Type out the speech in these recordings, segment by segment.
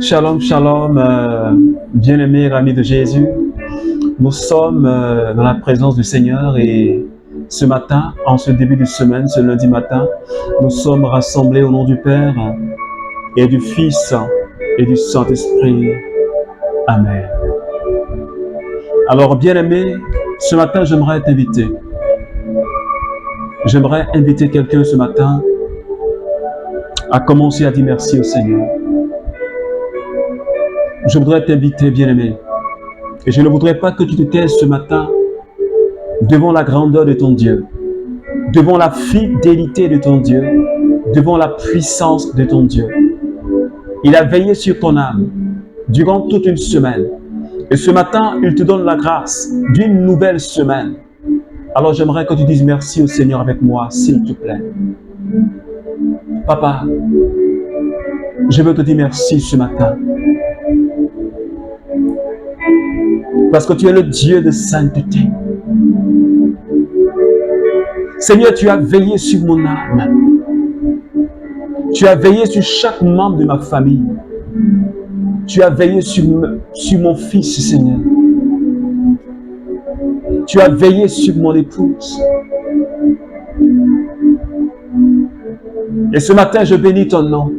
Shalom, shalom, bien-aimés amis de Jésus. Nous sommes dans la présence du Seigneur et ce matin, en ce début de semaine, ce lundi matin, nous sommes rassemblés au nom du Père et du Fils et du Saint-Esprit. Amen. Alors, bien-aimés, ce matin, j'aimerais t'inviter. J'aimerais inviter quelqu'un ce matin à commencer à dire merci au Seigneur. Je voudrais t'inviter, bien-aimé, et je ne voudrais pas que tu te taises ce matin devant la grandeur de ton Dieu, devant la fidélité de ton Dieu, devant la puissance de ton Dieu. Il a veillé sur ton âme durant toute une semaine. Et ce matin, il te donne la grâce d'une nouvelle semaine. Alors j'aimerais que tu dises merci au Seigneur avec moi, s'il te plaît. Papa, je veux te dire merci ce matin. Parce que tu es le Dieu de sainteté. Seigneur, tu as veillé sur mon âme. Tu as veillé sur chaque membre de ma famille. Tu as veillé sur mon fils, Seigneur. Tu as veillé sur mon épouse. Et ce matin, je bénis ton nom.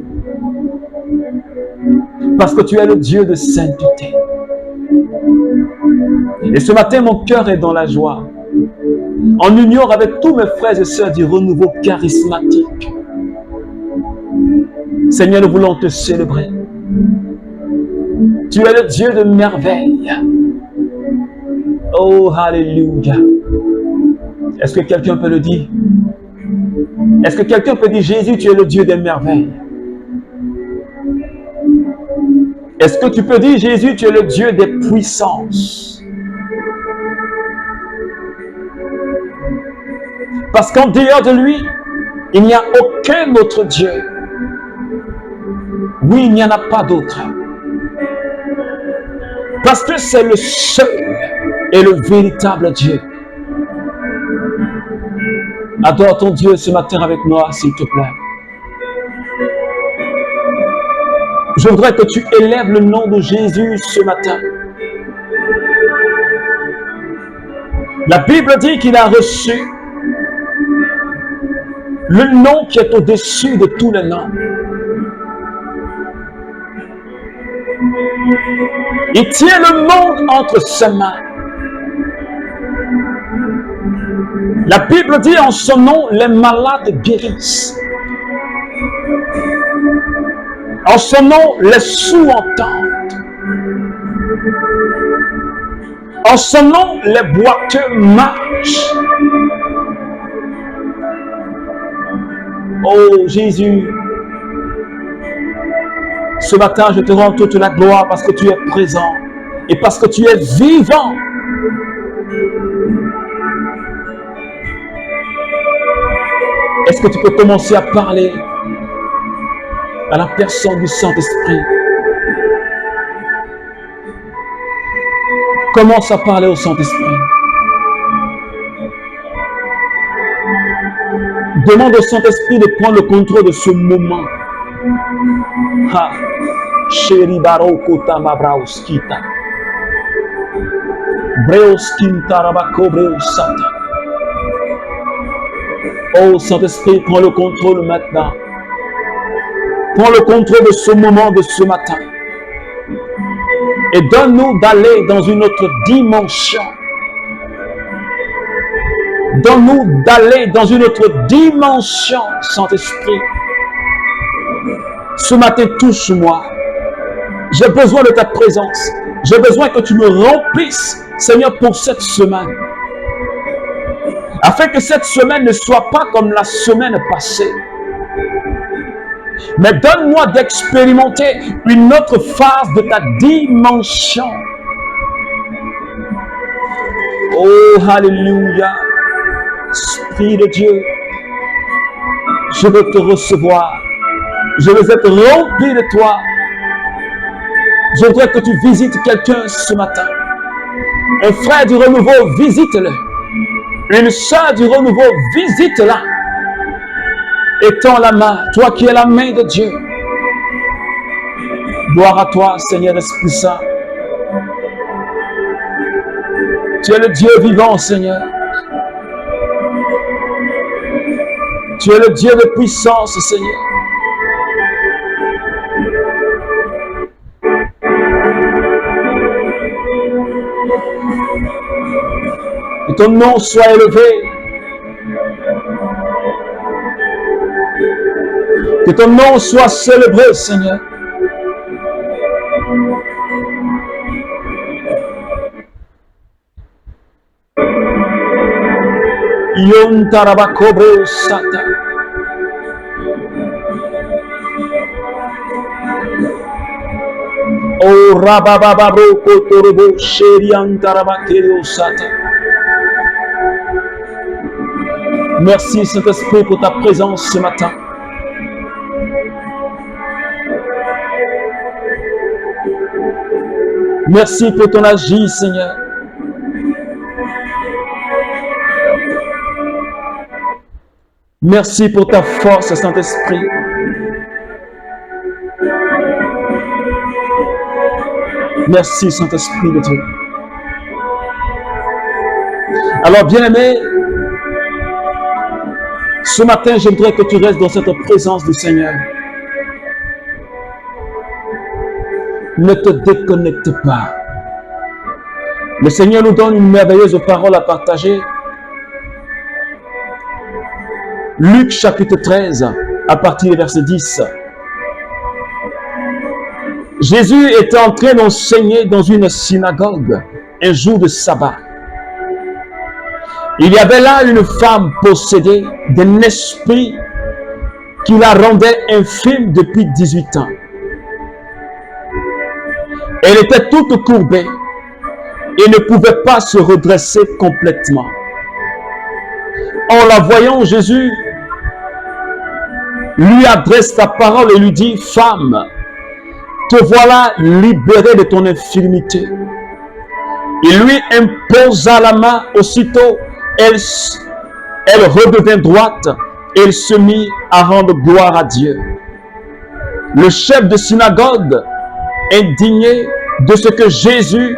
Parce que tu es le Dieu de sainteté. Et ce matin, mon cœur est dans la joie. En union avec tous mes frères et sœurs du renouveau charismatique. Seigneur, nous voulons te célébrer. Tu es le Dieu de merveille. Oh, alléluia. Est-ce que quelqu'un peut le dire? Est-ce que quelqu'un peut dire, Jésus, tu es le Dieu des merveilles? Est-ce que tu peux dire, Jésus, tu es le Dieu des puissances? Parce qu'en dehors de lui, il n'y a aucun autre Dieu. Oui, il n'y en a pas d'autre. Parce que c'est le seul et le véritable Dieu. Adore ton Dieu ce matin avec moi, s'il te plaît. Je voudrais que tu élèves le nom de Jésus ce matin. La Bible dit qu'il a reçu le nom qui est au-dessus de tous les noms. Il tient le monde entre ses mains. La Bible dit en son nom, les malades guérissent. En son nom, les sourds entendent. En son nom, les boiteux marchent. Oh Jésus, ce matin, je te rends toute la gloire parce que tu es présent et parce que tu es vivant. Est-ce que tu peux commencer à parler à la personne du Saint-Esprit? Commence à parler au Saint-Esprit. Demande au Saint-Esprit de prendre le contrôle de ce moment. Ha, chéri baroko tamabrauskita. Breoskinta rabako breosata. Oh Saint-Esprit, prends le contrôle maintenant. Prends le contrôle de ce moment, de ce matin. Et donne-nous d'aller dans une autre dimension. Donne-nous d'aller dans une autre dimension, Saint-Esprit. Ce matin, touche-moi. J'ai besoin de ta présence. J'ai besoin que tu me remplisses, Seigneur, pour cette semaine. Afin que cette semaine ne soit pas comme la semaine passée. Mais donne-moi d'expérimenter une autre phase de ta dimension. Oh, alléluia. Esprit de Dieu, je veux te recevoir. Je veux être rempli de toi. Je voudrais que tu visites quelqu'un ce matin. Un frère du renouveau, visite-le. Une sœur du renouveau, visite-la. Étends la main, toi qui es la main de Dieu. Gloire à toi, Seigneur Esprit Saint. Tu es le Dieu vivant, Seigneur. Tu es le Dieu de puissance, Seigneur. Que ton nom soit élevé. Que ton nom soit célébré, Seigneur. Yon tarabakobo sata. O rababababro kotorobo sherian tarabakero sata. Merci Saint-Esprit pour ta présence ce matin. Merci pour ton agir, Seigneur. Merci pour ta force, Saint-Esprit. Merci, Saint-Esprit de Dieu. Alors, bien-aimé, ce matin, j'aimerais que tu restes dans cette présence du Seigneur. Ne te déconnecte pas. Le Seigneur nous donne une merveilleuse parole à partager. Luc chapitre 13, à partir du verset 10. Jésus était en train d'enseigner dans une synagogue un jour de sabbat. Il y avait là une femme possédée d'un esprit qui la rendait infirme depuis 18 ans. Elle était toute courbée et ne pouvait pas se redresser complètement. En la voyant, Jésus lui adresse la parole et lui dit: Femme, te voilà libérée de ton infirmité. Il lui imposa la main. Aussitôt, elle redevint droite et elle se mit à rendre gloire à Dieu. Le chef de synagogue, indigné de ce que Jésus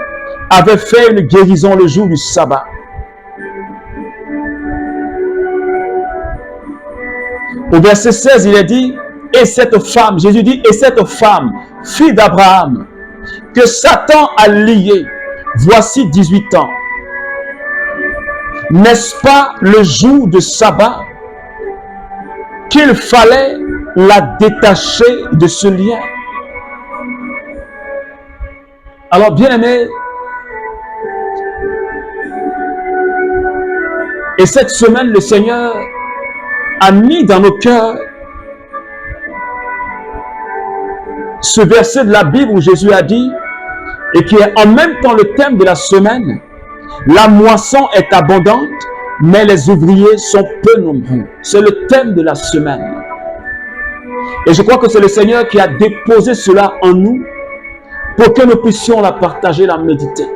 avait fait une guérison le jour du sabbat, au verset 16, il est dit: et cette femme, Jésus dit, et cette femme, fille d'Abraham, que Satan a liée, voici 18 ans. N'est-ce pas le jour de sabbat qu'il fallait la détacher de ce lien? Alors, bien aimé, et cette semaine, le Seigneur a mis dans nos cœurs ce verset de la Bible où Jésus a dit, et qui est en même temps le thème de la semaine: la moisson est abondante, mais les ouvriers sont peu nombreux. C'est le thème de la semaine. Et je crois que c'est le Seigneur qui a déposé cela en nous pour que nous puissions la partager, la méditer.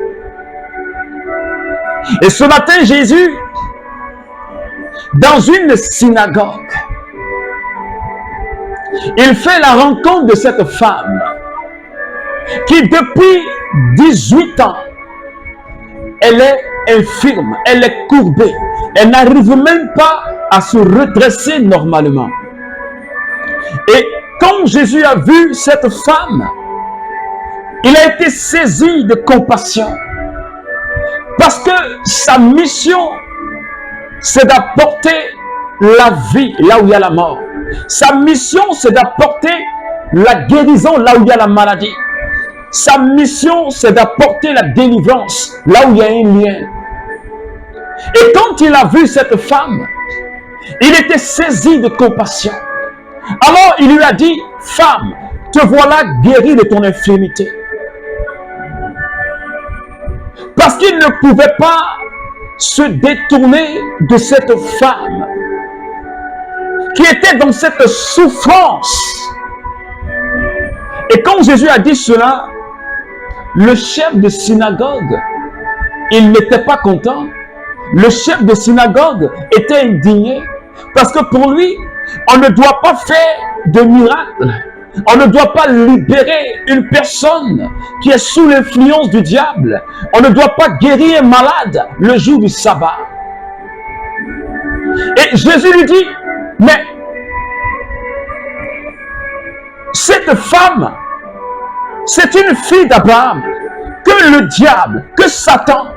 Et ce matin, Jésus, dans une synagogue, il fait la rencontre de cette femme qui depuis 18 ans, elle est infirme, elle est courbée, elle n'arrive même pas à se redresser normalement. Et quand Jésus a vu cette femme, il a été saisi de compassion parce que sa mission, c'est d'apporter la vie là où il y a la mort. Sa mission, c'est d'apporter la guérison là où il y a la maladie. Sa mission, c'est d'apporter la délivrance là où il y a un lien. Et quand il a vu cette femme, il était saisi de compassion. Alors il lui a dit: Femme, te voilà guérie de ton infirmité. Parce qu'il ne pouvait pas se détourner de cette femme qui était dans cette souffrance. Et quand Jésus a dit cela, le chef de synagogue, il n'était pas content. Le chef de synagogue était indigné parce que pour lui, on ne doit pas faire de miracle On ne doit pas libérer une personne qui est sous l'influence du diable. On ne doit pas guérir un malade le jour du sabbat. Et Jésus lui dit, mais cette femme, c'est une fille d'Abraham que le diable, que Satan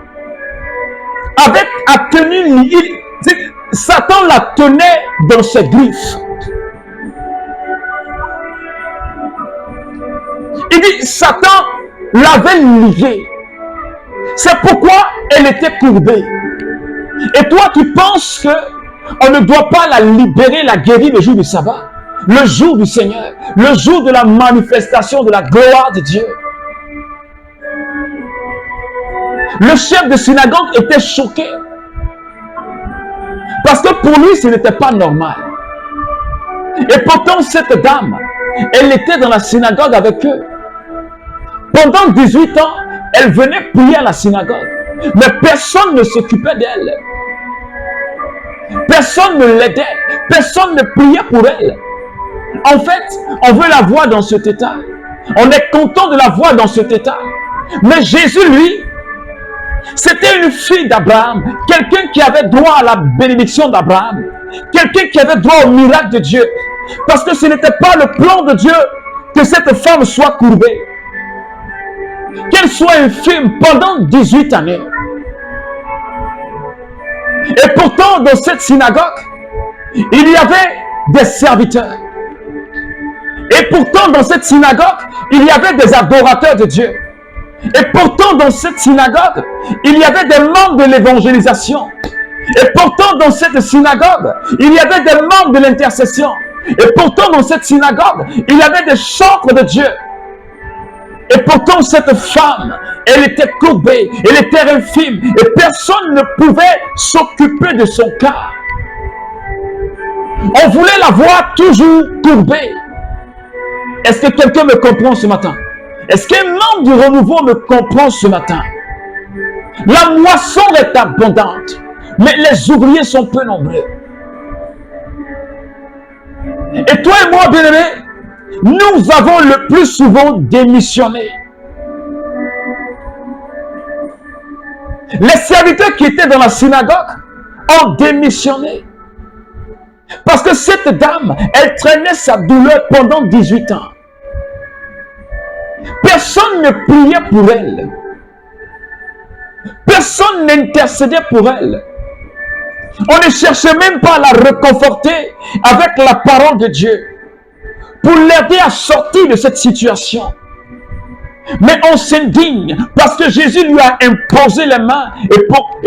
avait tenu, Satan la tenait dans ses griffes. Il dit, Satan l'avait liée. C'est pourquoi elle était courbée. Et toi, tu penses que on ne doit pas la libérer, la guérir le jour du sabbat, le jour du Seigneur, le jour de la manifestation de la gloire de Dieu. Le chef de synagogue était choqué. Parce que pour lui, ce n'était pas normal. Et pourtant, cette dame, elle était dans la synagogue avec eux. Pendant 18 ans, elle venait prier à la synagogue. Mais personne ne s'occupait d'elle. Personne ne l'aidait. Personne ne priait pour elle. En fait, on veut la voir dans cet état. On est content de la voir dans cet état. Mais Jésus, lui, c'était une fille d'Abraham. Quelqu'un qui avait droit à la bénédiction d'Abraham. Quelqu'un qui avait droit au miracle de Dieu. Parce que ce n'était pas le plan de Dieu que cette femme soit courbée. Qu'elle soit infirme pendant 18 années. Et pourtant, dans cette synagogue, il y avait des serviteurs. Et pourtant, dans cette synagogue, il y avait des adorateurs de Dieu. Et pourtant, dans cette synagogue, il y avait des membres de l'évangélisation. Et pourtant, dans cette synagogue, il y avait des membres de l'intercession. Et pourtant, dans cette synagogue, il y avait des chantres de Dieu. Et pourtant, cette femme, elle était courbée, elle était infime, et personne ne pouvait s'occuper de son cas. On voulait la voir toujours courbée. Est-ce que quelqu'un me comprend ce matin? Est-ce qu'un membre du renouveau me comprend ce matin? La moisson est abondante, mais les ouvriers sont peu nombreux. Et toi et moi, bien-aimés, nous avons le plus souvent démissionné. Les serviteurs qui étaient dans la synagogue ont démissionné. Parce que cette dame, elle traînait sa douleur pendant 18 ans. Personne ne priait pour elle. Personne n'intercédait pour elle. On ne cherchait même pas à la réconforter avec la parole de Dieu pour l'aider à sortir de cette situation. Mais on s'indigne parce que Jésus lui a imposé les mains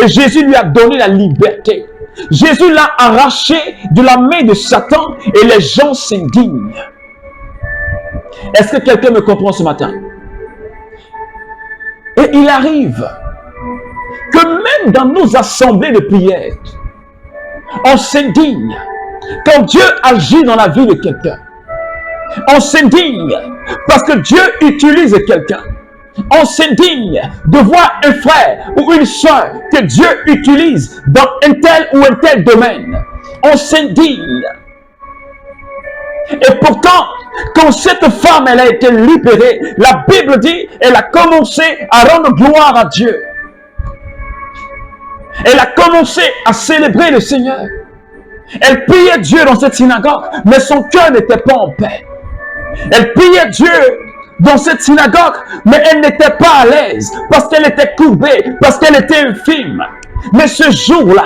et Jésus lui a donné la liberté. Jésus l'a arraché de la main de Satan et les gens s'indignent. Est-ce que quelqu'un me comprend ce matin? Et il arrive que même dans nos assemblées de prière, on s'indigne quand Dieu agit dans la vie de quelqu'un. On s'indigne parce que Dieu utilise quelqu'un. On s'indigne de voir un frère ou une soeur que Dieu utilise dans un tel ou un tel domaine. On s'indigne. Et pourtant, quand cette femme elle a été libérée, la Bible dit, elle a commencé à rendre gloire à Dieu. Elle a commencé à célébrer le Seigneur. Elle priait Dieu dans cette synagogue, mais son cœur n'était pas en paix. Elle priait Dieu dans cette synagogue, mais elle n'était pas à l'aise, parce qu'elle était courbée, parce qu'elle était infime. Mais ce jour-là,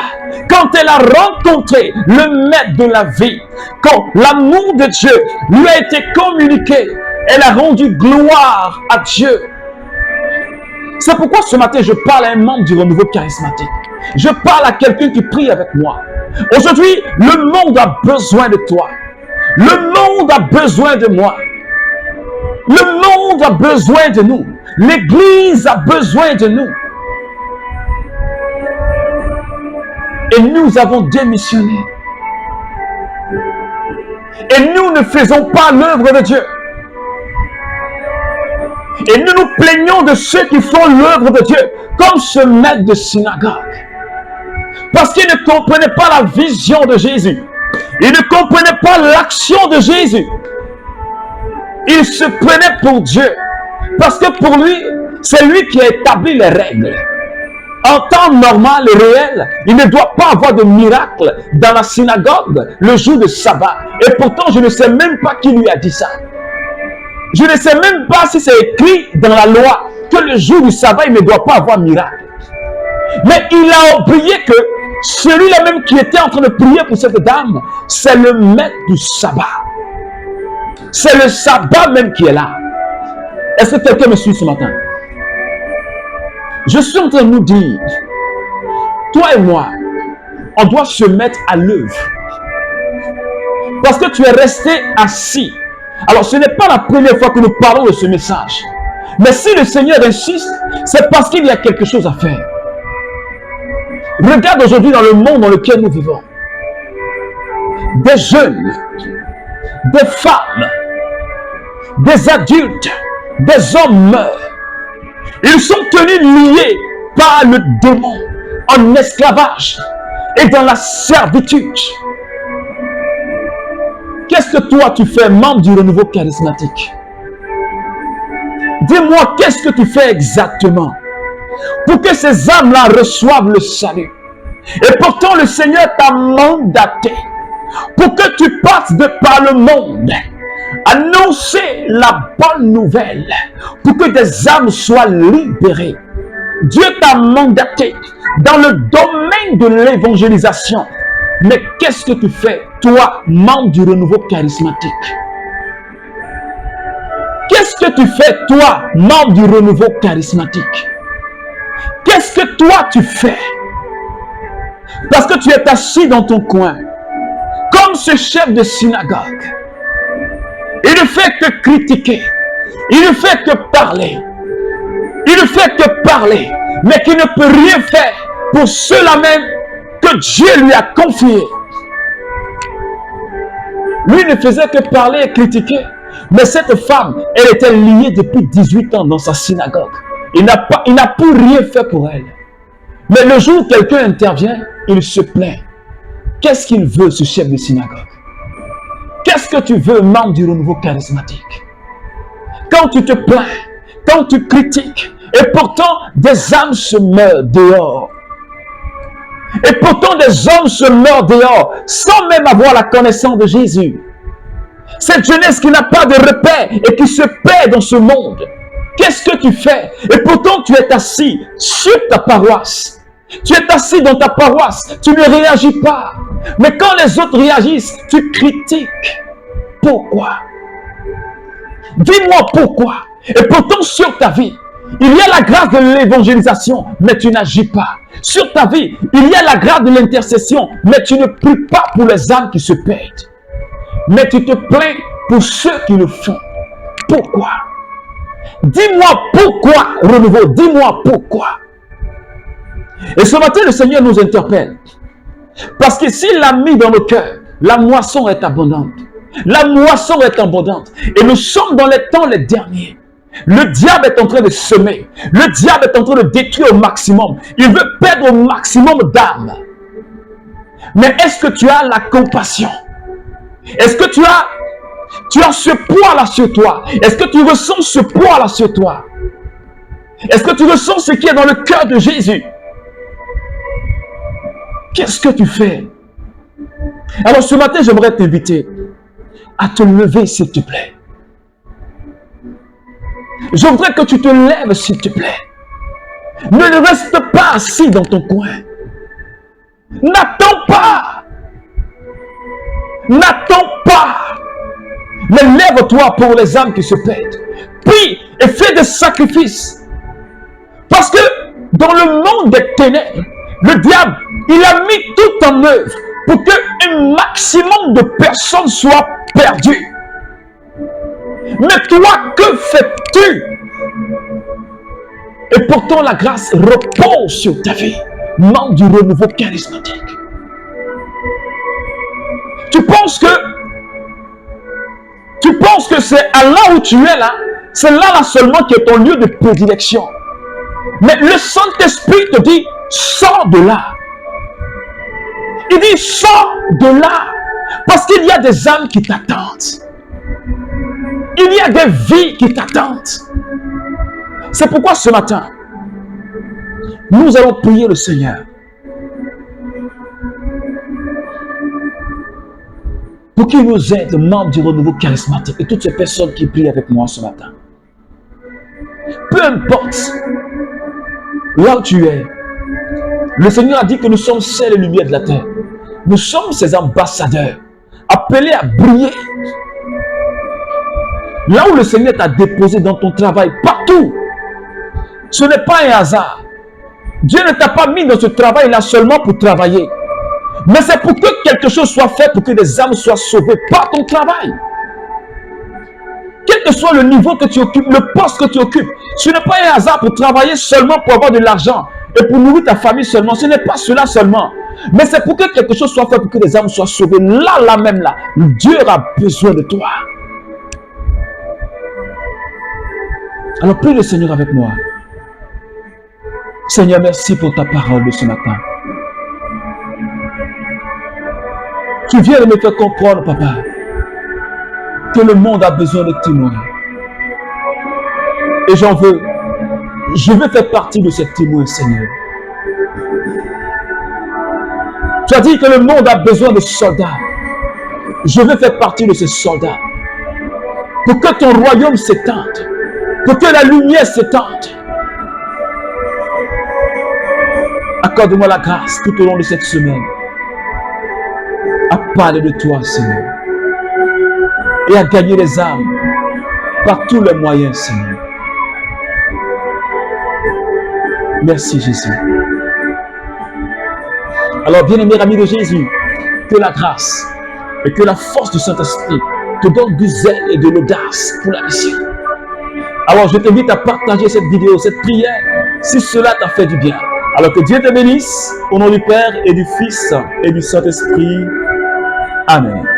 quand elle a rencontré le maître de la vie, quand l'amour de Dieu lui a été communiqué, elle a rendu gloire à Dieu. C'est pourquoi ce matin, je parle à un membre du renouveau charismatique. Je parle à quelqu'un qui prie avec moi. Aujourd'hui, le monde a besoin de toi. Le monde a besoin de moi. Le monde a besoin de nous. L'Église a besoin de nous. Et nous avons démissionné. Et nous ne faisons pas l'œuvre de Dieu. Et nous nous plaignons de ceux qui font l'œuvre de Dieu, comme ce maître de synagogue. Parce qu'ils ne comprenaient pas la vision de Jésus. Ils ne comprenaient pas l'action de Jésus. Il se prenait pour Dieu. Parce que pour lui, c'est lui qui a établi les règles. En temps normal et réel, il ne doit pas avoir de miracle dans la synagogue le jour de sabbat. Et pourtant, je ne sais même pas qui lui a dit ça. Je ne sais même pas si c'est écrit dans la loi que le jour du sabbat, il ne doit pas avoir miracle. Mais il a oublié que celui-là même qui était en train de prier pour cette dame, c'est le maître du sabbat. C'est le sabbat même qui est là. Est-ce que quelqu'un me suit ce matin? Je suis en train de nous dire, toi et moi, on doit se mettre à l'œuvre. Parce que tu es resté assis. Alors, ce n'est pas la première fois que nous parlons de ce message. Mais si le Seigneur insiste, c'est parce qu'il y a quelque chose à faire. Regarde aujourd'hui dans le monde dans lequel nous vivons. Des jeunes, des femmes, des adultes, des hommes meurent. Ils sont tenus liés par le démon en esclavage et dans la servitude. Qu'est-ce que toi tu fais, membre du renouveau charismatique? Dis-moi, qu'est-ce que tu fais exactement pour que ces âmes-là reçoivent le salut? Et pourtant, le Seigneur t'a mandaté pour que tu passes de par le monde, annoncer la bonne nouvelle, pour que des âmes soient libérées. Dieu t'a mandaté dans le domaine de l'évangélisation. Mais qu'est-ce que tu fais, toi, membre du renouveau charismatique? Qu'est-ce que tu fais, toi, membre du renouveau charismatique? Qu'est-ce que toi, tu fais? Parce que tu es assis dans ton coin, comme ce chef de synagogue. Il ne fait que critiquer. Il ne fait que parler. Il ne fait que parler, mais qui ne peut rien faire pour ceux-là même que Dieu lui a confiés. Lui ne faisait que parler et critiquer. Mais cette femme, elle était liée depuis 18 ans dans sa synagogue. Il n'a pu rien faire pour elle. Mais le jour où quelqu'un intervient, il se plaint. Qu'est-ce qu'il veut, ce chef de synagogue? Qu'est-ce que tu veux, membre du renouveau charismatique? Quand tu te plains, quand tu critiques, et pourtant des âmes se meurent dehors. Et pourtant des hommes se meurent dehors, sans même avoir la connaissance de Jésus. Cette jeunesse qui n'a pas de repère et qui se perd dans ce monde. Qu'est-ce que tu fais? Et pourtant tu es assis sur ta paroisse. Tu es assis dans ta paroisse, tu ne réagis pas. Mais quand les autres réagissent, tu critiques. Pourquoi? Dis-moi pourquoi. Et pourtant sur ta vie, il y a la grâce de l'évangélisation, mais tu n'agis pas. Sur ta vie, il y a la grâce de l'intercession, mais tu ne pries pas pour les âmes qui se perdent. Mais tu te plains pour ceux qui le font. Pourquoi? Dis-moi pourquoi, renouveau, dis-moi pourquoi. Et ce matin, le Seigneur nous interpelle. Parce que s'il l'a mis dans nos cœurs, la moisson est abondante. La moisson est abondante. Et nous sommes dans les temps les derniers. Le diable est en train de semer. Le diable est en train de détruire au maximum. Il veut perdre au maximum d'âmes. Mais est-ce que tu as la compassion? Est-ce que tu as ce poids-là sur toi? Est-ce que tu ressens ce poids-là sur toi? Est-ce que tu ressens ce qui est dans le cœur de Jésus? Qu'est-ce que tu fais? Alors ce matin, j'aimerais t'inviter à te lever, s'il te plaît. Je voudrais que tu te lèves, s'il te plaît. Ne reste pas assis dans ton coin. N'attends pas. N'attends pas. Mais lève-toi pour les âmes qui se perdent. Prie et fais des sacrifices. Parce que dans le monde des ténèbres, le diable, il a mis tout en œuvre pour qu'un maximum de personnes soient perdues. Mais toi, que fais-tu? Et pourtant, la grâce repose sur ta vie, membre du renouveau charismatique. Tu penses que c'est à là où tu es là, c'est là seulement qui est ton lieu de prédilection. Mais le Saint-Esprit te dit, sors de là. Il dit, sors de là. Parce qu'il y a des âmes qui t'attendent. Il y a des vies qui t'attendent. C'est pourquoi ce matin, nous allons prier le Seigneur pour qu'il nous aide, membres du renouveau charismatique, et toutes ces personnes qui prient avec moi ce matin. Peu importe là où tu es, le Seigneur a dit que nous sommes celles et lumières de la terre. Nous sommes ses ambassadeurs, appelés à briller. Là où le Seigneur t'a déposé dans ton travail, partout, ce n'est pas un hasard. Dieu ne t'a pas mis dans ce travail-là seulement pour travailler. Mais c'est pour que quelque chose soit fait, pour que des âmes soient sauvées par ton travail. Quel que soit le niveau que tu occupes, le poste que tu occupes, ce n'est pas un hasard pour travailler seulement pour avoir de l'argent et pour nourrir ta famille seulement. Ce n'est pas cela seulement. Mais c'est pour que quelque chose soit fait, pour que des âmes soient sauvées. Là même, Dieu a besoin de toi. Alors prie le Seigneur avec moi. Seigneur, merci pour ta parole de ce matin. Tu viens de me faire comprendre, papa, que le monde a besoin de témoins. Et j'en veux. Je veux faire partie de ces témoins, Seigneur. Tu as dit que le monde a besoin de soldats. Je veux faire partie de ces soldats. Pour que ton royaume s'étende. Pour que la lumière s'étende. Accorde-moi la grâce tout au long de cette semaine à parler de toi, Seigneur, et à gagner les âmes par tous les moyens, Seigneur. Merci, Jésus. Alors, bien-aimé ami de Jésus, que la grâce et que la force du Saint-Esprit te donnent du zèle et de l'audace pour la mission. Alors, je t'invite à partager cette vidéo, cette prière, si cela t'a fait du bien. Alors que Dieu te bénisse, au nom du Père et du Fils et du Saint-Esprit. Amen.